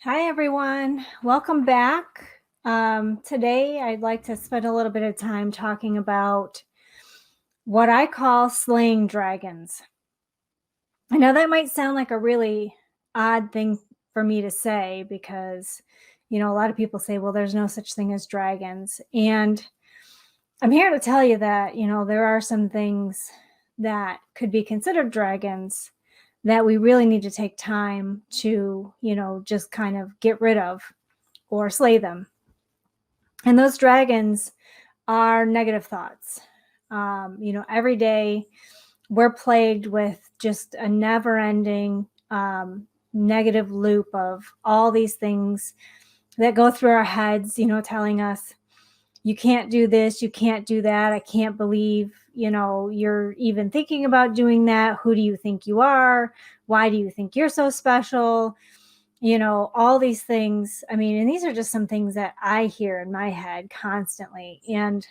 Hi, everyone. Welcome back. Today, I'd like to spend a little bit of time talking about what I call slaying dragons. I know that might sound like a really odd thing for me to say because, a lot of people say, well, there's no such thing as dragons. And I'm here to tell you that, there are some things that could be considered dragons that we really need to take time to, just kind of get rid of or slay them. And those dragons are negative thoughts. Every day we're plagued with just a never ending negative loop of all these things that go through our heads, telling us, you can't do this, you can't do that. I can't believe, you're even thinking about doing that. Who do you think you are? Why do you think you're so special? All these things. I mean, and these are just some things that I hear in my head constantly. And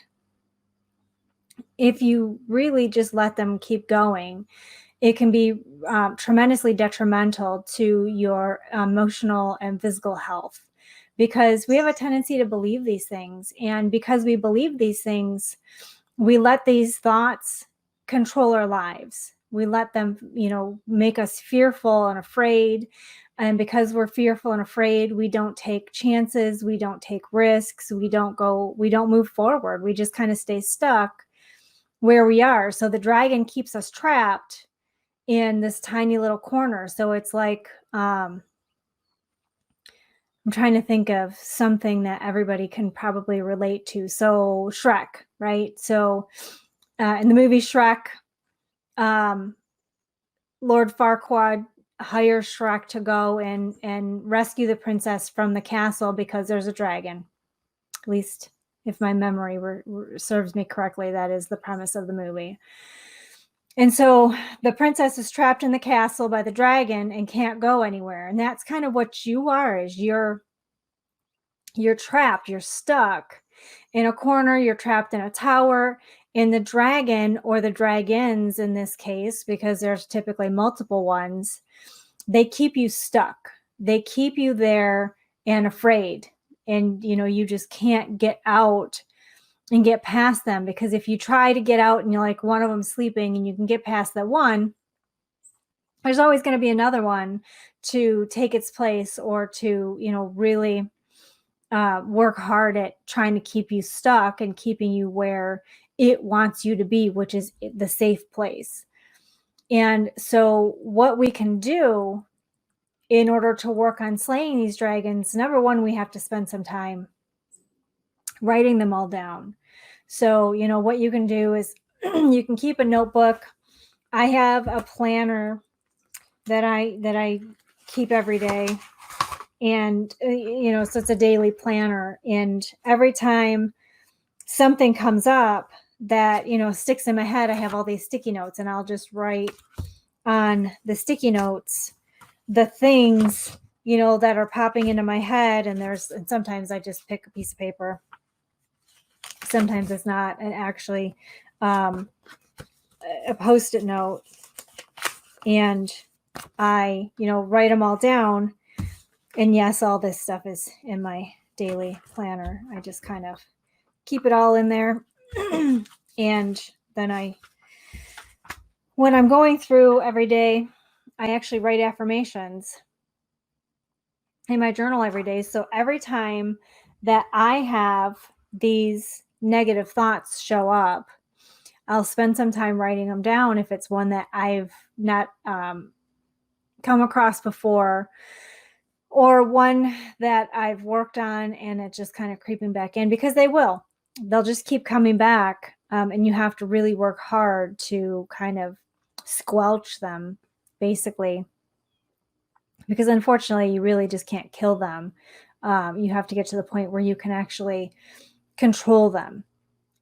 if you really just let them keep going, it can be tremendously detrimental to your emotional and physical health because we have a tendency to believe these things. And because we believe these things, we let these thoughts control our lives. We let them, make us fearful and afraid. And because we're fearful and afraid, we don't take chances. We don't take risks. We don't move forward. We just kind of stay stuck where we are. So the dragon keeps us trapped in this tiny little corner. So it's like, I'm trying to think of something that everybody can probably relate to. So Shrek, right? So in the movie Shrek, Lord Farquaad hires Shrek to go and rescue the princess from the castle because there's a dragon. At least if my memory serves me correctly, that is the premise of the movie. And so the princess is trapped in the castle by the dragon and can't go anywhere. And that's kind of what you are, is you're trapped, you're stuck in a corner, you're trapped in a tower. And the dragon, or the dragons in this case, because there's typically multiple ones, they keep you stuck. They keep you there and afraid. And, you just can't get out and get past them, because if you try to get out and you're like one of them sleeping and you can get past that one, there's always going to be another one to take its place, or to, really work hard at trying to keep you stuck and keeping you where it wants you to be, which is the safe place. And so what we can do in order to work on slaying these dragons, number one, we have to spend some time writing them all down. So, what you can do is you can keep a notebook. I have a planner that I keep every day. And, so it's a daily planner. And every time something comes up that, sticks in my head, I have all these sticky notes, and I'll just write on the sticky notes the things, that are popping into my head. And sometimes I just pick a piece of paper. Sometimes it's not, and actually a Post-it note, and I, write them all down. And yes, all this stuff is in my daily planner. I just kind of keep it all in there. And then when I'm going through every day, I actually write affirmations in my journal every day. So every time that I have these negative thoughts show up, I'll spend some time writing them down if it's one that I've not come across before, or one that I've worked on and it's just kind of creeping back in, because they'll just keep coming back. And you have to really work hard to kind of squelch them, basically, because unfortunately you really just can't kill them. You have to get to the point where you can actually control them.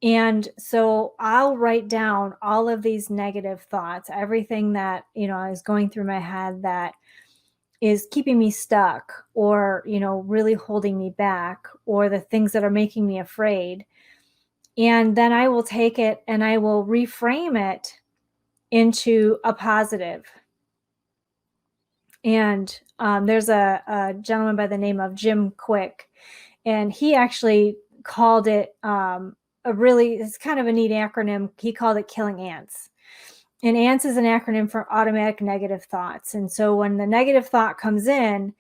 And so I'll write down all of these negative thoughts, everything that, is going through my head that is keeping me stuck, or, really holding me back, or the things that are making me afraid. And then I will take it and I will reframe it into a positive. And there's a gentleman by the name of Jim Quick, and he actually called it it's kind of a neat acronym. He called it killing ants. And ANTS is an acronym for automatic negative thoughts. And so when the negative thought comes in,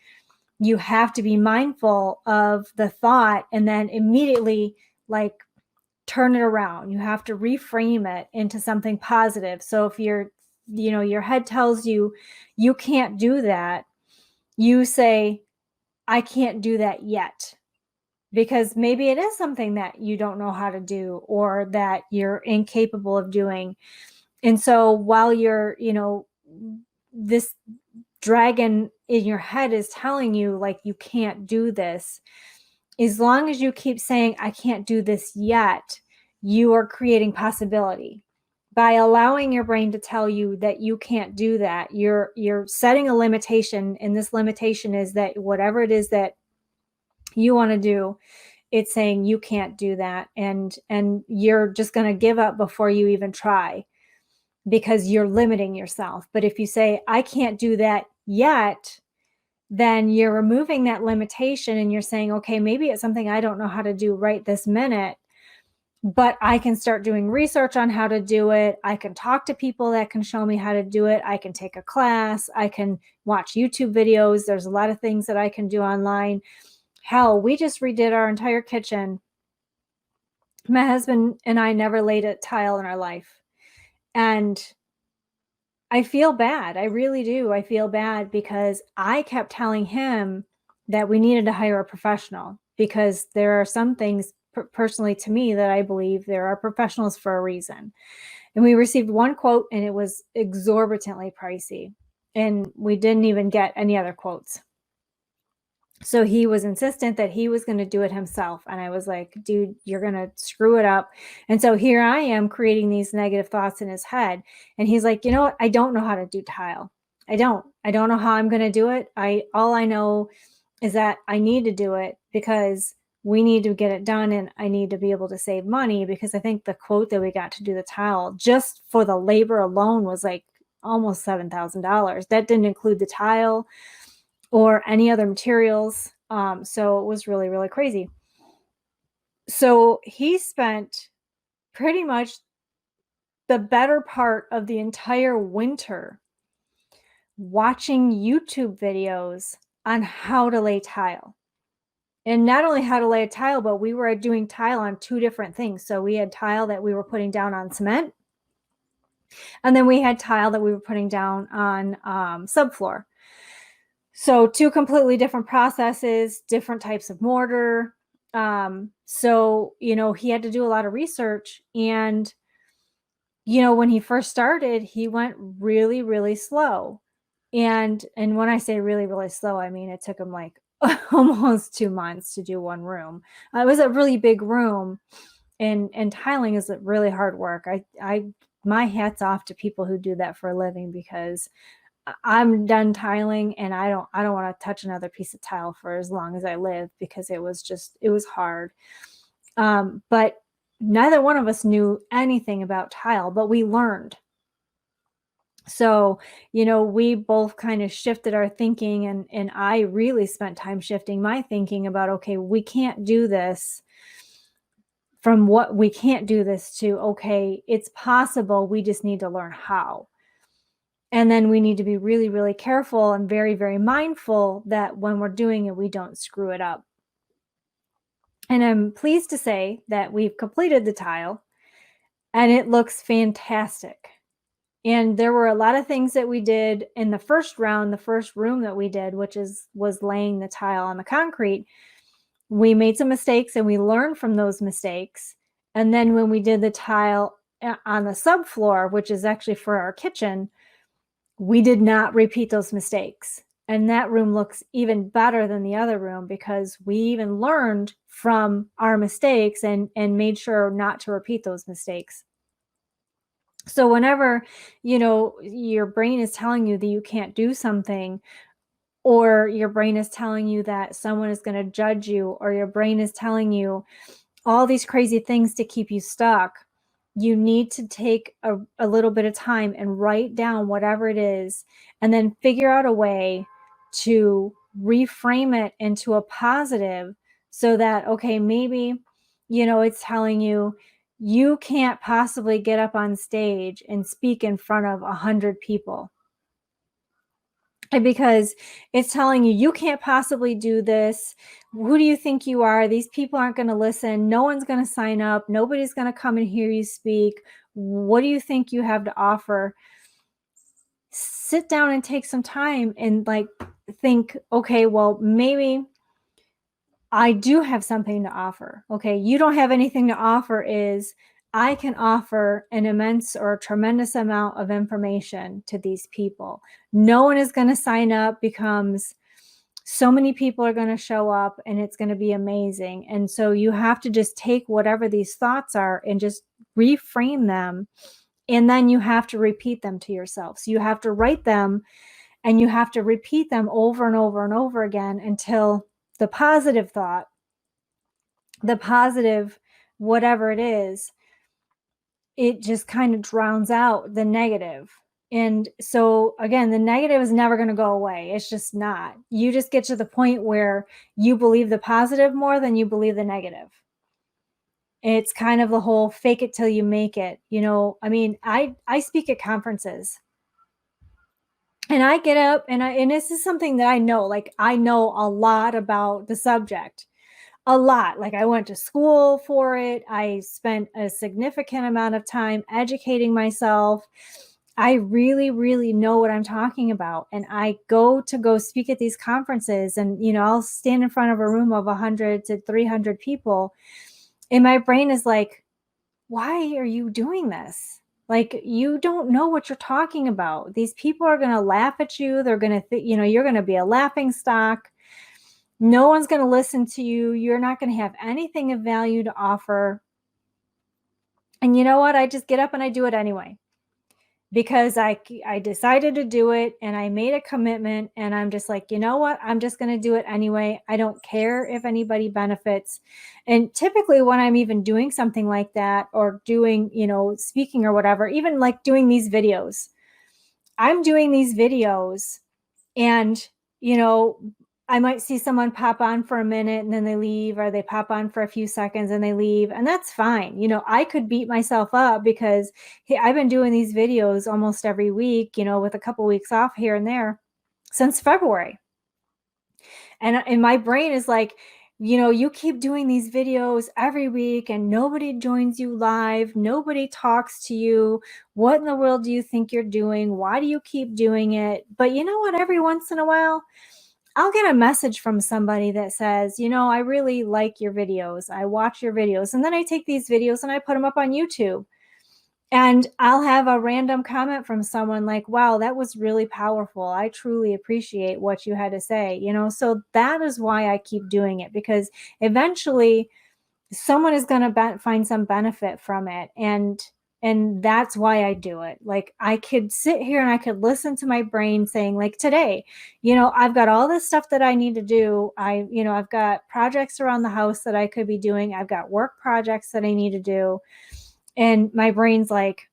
you have to be mindful of the thought and then immediately like turn it around. You have to reframe it into something positive. So if your head tells you you can't do that, you say, I can't do that yet. Because maybe it is something that you don't know how to do or that you're incapable of doing. And so while this dragon in your head is telling you like you can't do this, as long as you keep saying, I can't do this yet, you are creating possibility. By allowing your brain to tell you that you can't do that, you're setting a limitation, and this limitation is that whatever it is that you want to do, it's saying you can't do that, and you're just going to give up before you even try because you're limiting yourself. But if you say, I can't do that yet, then you're removing that limitation and you're saying, okay, maybe it's something I don't know how to do right this minute, but I can start doing research on how to do it. I can talk to people that can show me how to do it. I can take a class. I can watch YouTube videos. There's a lot of things that I can do online. Hell, we just redid our entire kitchen. My husband and I never laid a tile in our life. And I feel bad. I really do. I feel bad because I kept telling him that we needed to hire a professional, because there are some things personally to me that I believe there are professionals for a reason. And we received one quote and it was exorbitantly pricey, and we didn't even get any other quotes. So he was insistent that he was going to do it himself. And I was like, dude, you're going to screw it up. And so here I am creating these negative thoughts in his head. And he's like, you know what? I don't know how to do tile. I don't know how I'm going to do it. All I know is that I need to do it because we need to get it done, and I need to be able to save money, because I think the quote that we got to do the tile just for the labor alone was like almost $7,000. That didn't include the tile or any other materials. So it was really, really crazy. So he spent pretty much the better part of the entire winter watching YouTube videos on how to lay tile. And not only how to lay a tile, but we were doing tile on two different things. So we had tile that we were putting down on cement, and then we had tile that we were putting down on subfloor. So two completely different processes, different types of mortar. So, he had to do a lot of research. And, when he first started, he went really, really slow. And when I say really, really slow, I mean, it took him like almost 2 months to do one room. It was a really big room, and tiling is really hard work. My hat's off to people who do that for a living, because I'm done tiling and I don't want to touch another piece of tile for as long as I live, because it was hard. But neither one of us knew anything about tile, but we learned. So, we both kind of shifted our thinking, and I really spent time shifting my thinking about, okay, we can't do this, from what we can't do this to, okay, it's possible. We just need to learn how. And then we need to be really, really careful and very, very mindful that when we're doing it, we don't screw it up. And I'm pleased to say that we've completed the tile and it looks fantastic. And there were a lot of things that we did in the first round, the first room that we did, which was laying the tile on the concrete. We made some mistakes and we learned from those mistakes. And then when we did the tile on the subfloor, which is actually for our kitchen, we did not repeat those mistakes. And that room looks even better than the other room, because we even learned from our mistakes and made sure not to repeat those mistakes. So whenever, your brain is telling you that you can't do something, or your brain is telling you that someone is going to judge you, or your brain is telling you all these crazy things to keep you stuck, you need to take a little bit of time and write down whatever it is, and then figure out a way to reframe it into a positive so that, okay, maybe, it's telling you, you can't possibly get up on stage and speak in front of 100 people. And because it's telling you, you can't possibly do this. Who do you think you are? These people aren't going to listen. No one's going to sign up. Nobody's going to come and hear you speak. What do you think you have to offer? Sit down and take some time and think, okay, well, maybe I do have something to offer. Okay, you don't have anything to offer is I can offer an immense or tremendous amount of information to these people. No one is going to sign up, becomes so many people are going to show up and it's going to be amazing. And so you have to just take whatever these thoughts are and just reframe them. And then you have to repeat them to yourself. So you have to write them and you have to repeat them over and over and over again until the positive thought, the positive, whatever it is, it just kind of drowns out the negative. And so again, the negative is never going to go away. It's just not. You just get to the point where you believe the positive more than you believe the negative. It's kind of the whole fake it till you make it. I mean, I speak at conferences and I get up and this is something that I know, I know a lot about the subject. A lot. I went to school for it. I spent a significant amount of time educating myself. I really, really know what I'm talking about. And I go speak at these conferences and, I'll stand in front of a room of 100 to 300 people. And my brain is like, why are you doing this? You don't know what you're talking about. These people are going to laugh at you. They're going to, you're going to be a laughing stock. No one's going to listen to you. You're not going to have anything of value to offer. And you know what? I just get up and I do it anyway because I decided to do it and I made a commitment and I'm just like, you know what? I'm just going to do it anyway. I don't care if anybody benefits. And typically when I'm even doing something like that or doing, speaking or whatever, even doing these videos, I'm doing these videos and, I might see someone pop on for a minute and then they leave, or they pop on for a few seconds and they leave. And that's fine. I could beat myself up because hey, I've been doing these videos almost every week, with a couple weeks off here and there since February. And my brain is like, you keep doing these videos every week and nobody joins you live. Nobody talks to you. What in the world do you think you're doing? Why do you keep doing it? But you know what? Every once in a while, I'll get a message from somebody that says, I really like your videos. I watch your videos. And then I take these videos and I put them up on YouTube. And I'll have a random comment from someone like, wow, that was really powerful. I truly appreciate what you had to say. So that is why I keep doing it, because eventually someone is going to find some benefit from it. And that's why I do it. I could sit here and I could listen to my brain saying today, I've got all this stuff that I need to do. I've got projects around the house that I could be doing. I've got work projects that I need to do. And my brain's like,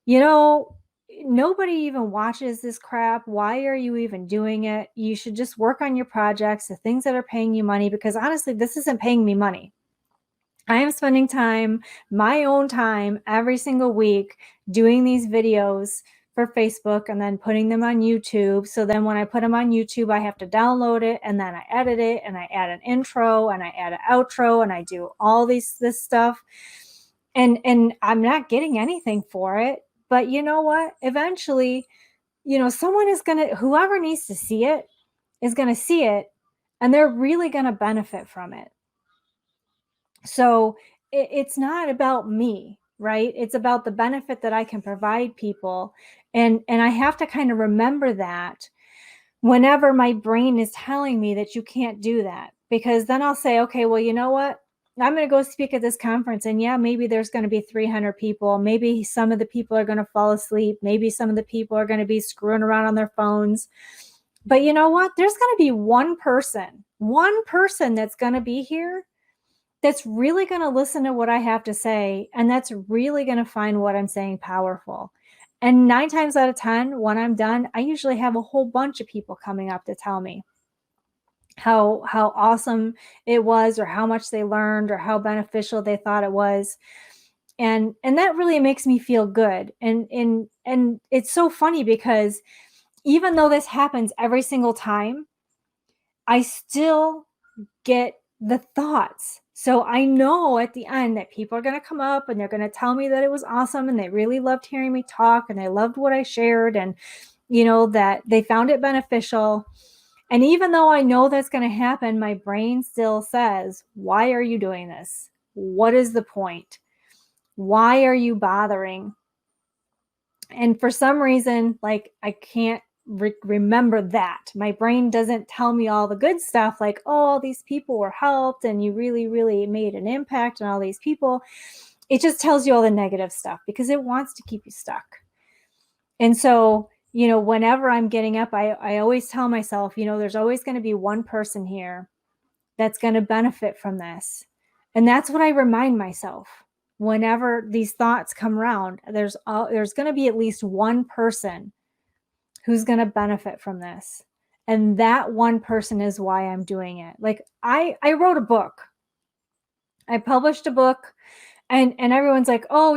nobody even watches this crap. Why are you even doing it? You should just work on your projects, the things that are paying you money, because honestly, this isn't paying me money. I am spending time, my own time, every single week doing these videos for Facebook and then putting them on YouTube. So then when I put them on YouTube, I have to download it and then I edit it and I add an intro and I add an outro and I do all this stuff. And I'm not getting anything for it. But you know what? Eventually, someone is going to, whoever needs to see it is going to see it and they're really going to benefit from it. So it's not about me, right? It's about the benefit that I can provide people. And I have to kind of remember that whenever my brain is telling me that you can't do that, because then I'll say, okay, well, you know what? I'm going to go speak at this conference and yeah, maybe there's going to be 300 people. Maybe some of the people are going to fall asleep. Maybe some of the people are going to be screwing around on their phones. But you know what? There's going to be one person that's going to be here that's really going to listen to what I have to say. And that's really going to find what I'm saying powerful. And 9 times out of 10, when I'm done, I usually have a whole bunch of people coming up to tell me how awesome it was, or how much they learned, or how beneficial they thought it was. And that really makes me feel good. And it's so funny because even though this happens every single time, I still get the thoughts. So I know at the end that people are going to come up and they're going to tell me that it was awesome and they really loved hearing me talk and they loved what I shared, and that they found it beneficial. And even though I know that's going to happen, my brain still says, "Why are you doing this? What is the point? Why are you bothering?" And for some reason, like, I can't remember that. My brain doesn't tell me all the good stuff, like, "Oh, these people were helped and you really, really made an impact on all these people." It just tells you all the negative stuff because it wants to keep you stuck. And so, whenever I'm getting up, I always tell myself, there's always going to be one person here that's going to benefit from this. And that's what I remind myself whenever these thoughts come around. There's going to be at least one person who's going to benefit from this. And that one person is why I'm doing it. Like, I wrote a book. I published a book, and everyone's like, "Oh,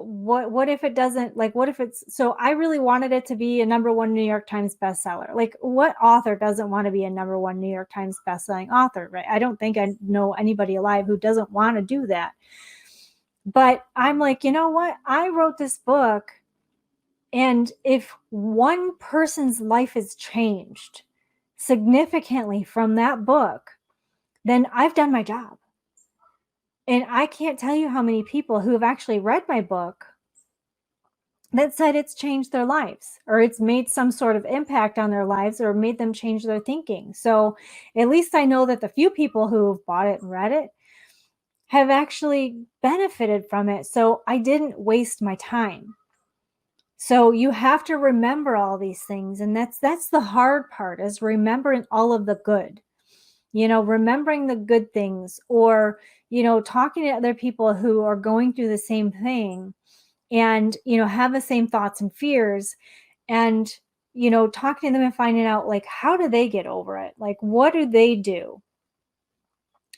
what if it doesn't, like, what if it's," so I really wanted it to be a #1 New York Times bestseller. Like, what author doesn't want to be a #1 New York Times bestselling author, right? I don't think I know anybody alive who doesn't want to do that. But I'm like, you know what? I wrote this book, and if one person's life is changed significantly from that book, then I've done my job. And I can't tell you how many people who have actually read my book that said it's changed their lives, or it's made some sort of impact on their lives, or made them change their thinking. So at least I know that the few people who have bought it and read it have actually benefited from it. So I didn't waste my time. So you have to remember all these things. And that's the hard part, is remembering all of the good, remembering the good things, or, talking to other people who are going through the same thing, and, have the same thoughts and fears, and, talking to them and finding out, like, how do they get over it? Like, what do they do?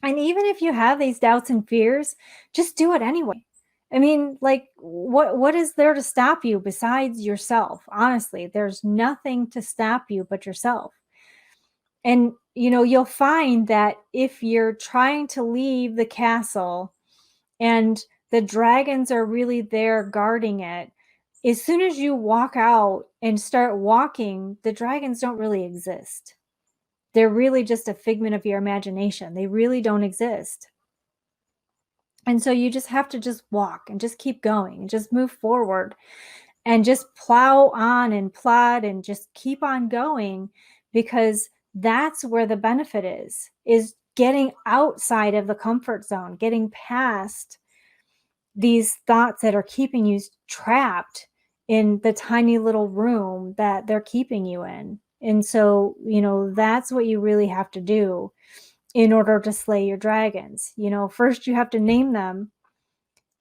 And even if you have these doubts and fears, just do it anyway. I mean, like, what is there to stop you besides yourself? Honestly, there's nothing to stop you but yourself. And, you'll find that if you're trying to leave the castle and the dragons are really there guarding it, as soon as you walk out and start walking, the dragons don't really exist. They're really just a figment of your imagination. They really don't exist. And so you just have to just walk and just keep going and just move forward and just plow on and plod and just keep on going, because that's where the benefit is getting outside of the comfort zone, getting past these thoughts that are keeping you trapped in the tiny little room that they're keeping you in. And so, that's what you really have to do in order to slay your dragons. First you have to name them,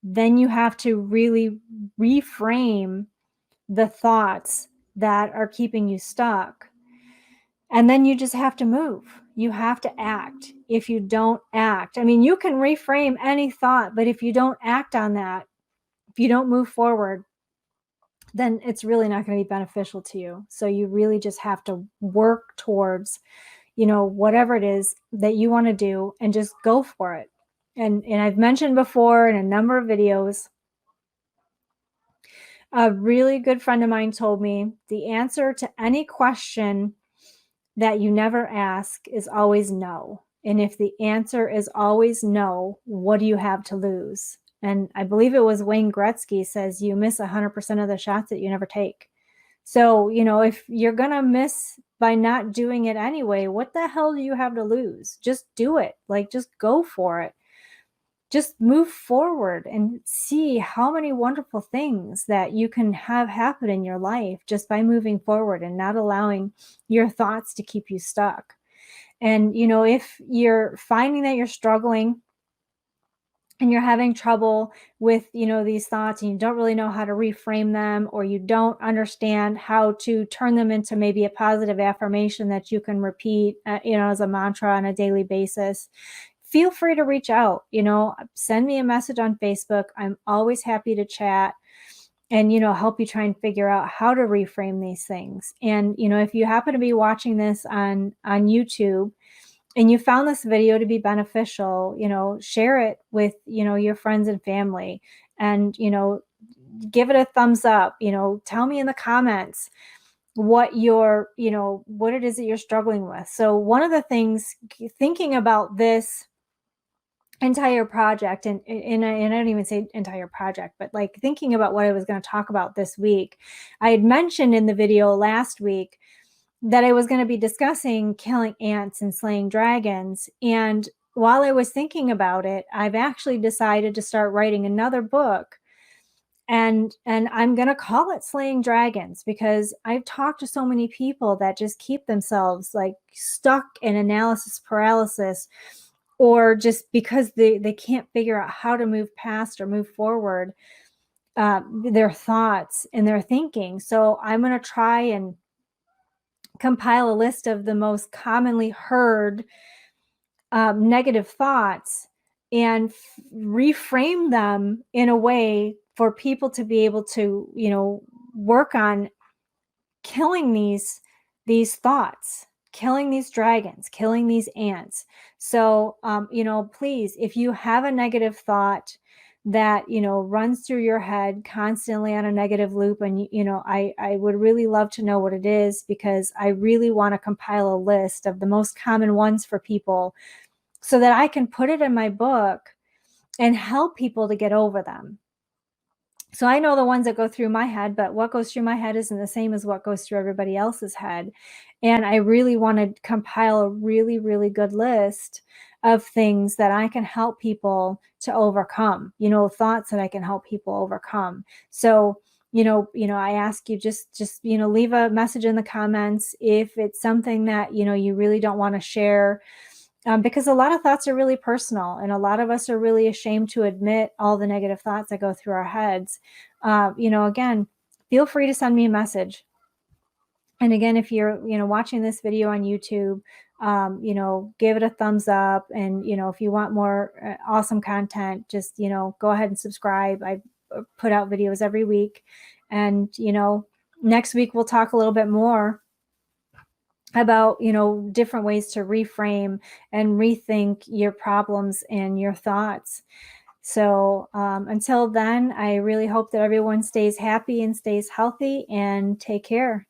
then you have to really reframe the thoughts that are keeping you stuck. And then you just have to move. You have to act. If you don't act, I mean, you can reframe any thought, but if you don't act on that, if you don't move forward, then it's really not going to be beneficial to you. So you really just have to work towards, whatever it is that you want to do, and just go for it. And I've mentioned before in a number of videos, a really good friend of mine told me the answer to any question that you never ask is always no. And if the answer is always no, what do you have to lose? And I believe it was Wayne Gretzky says you miss 100% of the shots that you never take. So, if you're going to miss by not doing it anyway, what the hell do you have to lose? Just do it. Like, just go for it. Just move forward and see how many wonderful things that you can have happen in your life just by moving forward and not allowing your thoughts to keep you stuck. And, if you're finding that you're struggling and you're having trouble with, these thoughts, and you don't really know how to reframe them, or you don't understand how to turn them into maybe a positive affirmation that you can repeat, as a mantra on a daily basis, feel free to reach out, send me a message on Facebook. I'm always happy to chat and, help you try and figure out how to reframe these things. And, if you happen to be watching this on YouTube, and you found this video to be beneficial, share it with, your friends and family, and, give it a thumbs up, tell me in the comments what it is that you're struggling with. So one of the things, thinking about this entire project, and I don't even say entire project, but like thinking about what I was going to talk about this week, I had mentioned in the video last week that I was going to be discussing killing ants and slaying dragons. And while I was thinking about it, I've actually decided to start writing another book, and I'm going to call it Slaying Dragons, because I've talked to so many people that just keep themselves like stuck in analysis paralysis, or just because they can't figure out how to move past or move forward their thoughts and their thinking. So I'm going to try and compile a list of the most commonly heard negative thoughts, and reframe them in a way for people to be able to, work on killing these thoughts, killing these dragons, killing these ants. So, please, if you have a negative thought that, runs through your head constantly on a negative loop, and, I would really love to know what it is, because I really want to compile a list of the most common ones for people, so that I can put it in my book and help people to get over them. So I know the ones that go through my head, but what goes through my head isn't the same as what goes through everybody else's head. And I really want to compile a really, really good list of things that I can help people to overcome, thoughts that I can help people overcome. So, I ask you, just, leave a message in the comments if it's something that, you really don't want to share, because a lot of thoughts are really personal, and a lot of us are really ashamed to admit all the negative thoughts that go through our heads. Again, feel free to send me a message. And again, if you're, watching this video on YouTube, give it a thumbs up. And, if you want more awesome content, just, go ahead and subscribe. I put out videos every week. And, next week we'll talk a little bit more about, different ways to reframe and rethink your problems and your thoughts. So until then, I really hope that everyone stays happy and stays healthy, and take care.